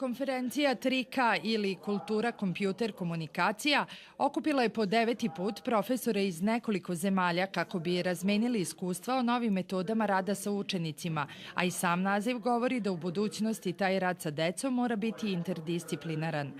Konferencija 3K ili Kultura kompjuter komunikacija okupila je po 9. put profesore iz nekoliko zemalja kako bi razmenili iskustva o novim metodama rada sa učenicima, a i sam naziv govori da u budućnosti taj rad sa decom mora biti interdisciplinaran.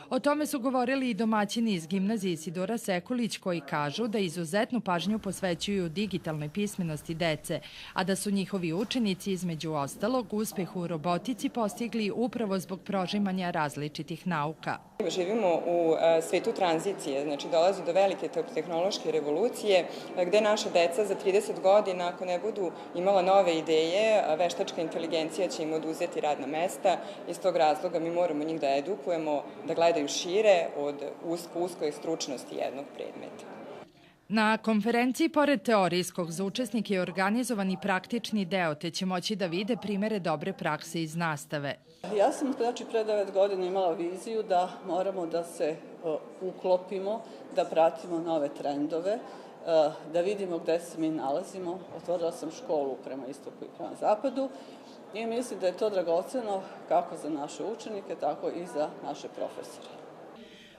O tome su govorili i domaćini iz gimnazije Isidora Sekulić koji kažu da izuzetnu pažnju posvećuju digitalnoj pismenosti dece, a da su njihovi učenici između ostalog uspeh u robotici postigli upravo zbog prožimanja različitih nauka. Živimo u svetu tranzicije, znači dolazi do velike tehnološke revolucije gde naša deca za 30 godina ako ne budu imala nove ideje, veštačka inteligencija će im oduzeti radna mesta. Iz tog razloga mi moramo njih da edukujemo, da gledaju šire od uskoj stručnosti jednog predmeta. Na konferenciji, pored teorijskog, za učesnike je organizovan i praktični deo, te će moći da vide primere dobre prakse iz nastave. Ja sam pre 9 godina imala viziju da moramo da se uklopimo, da pratimo nove trendove, da vidimo gde se mi nalazimo. Otvorila sam školu prema istoku i prema zapadu i mislim da je to dragoceno kako za naše učenike, tako i za naše profesore.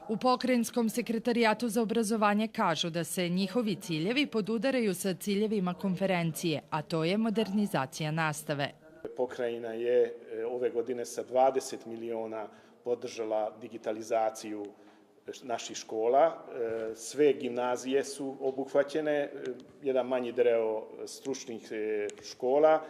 U Pokrajinskom sekretarijatu za obrazovanje kažu da se njihovi ciljevi podudaraju sa ciljevima konferencije, a to je modernizacija nastave. Pokrajina je ove godine sa 20 miliona podržala digitalizaciju naših škola. Sve gimnazije su obuhvaćene, jedan manji deo stručnih škola,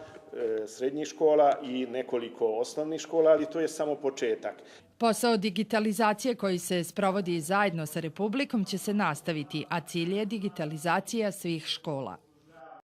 srednjih škola i nekoliko osnovnih škola, ali to je samo početak. Posao digitalizacije koji se sprovodi zajedno sa Republikom će se nastaviti, a cilj je digitalizacija svih škola.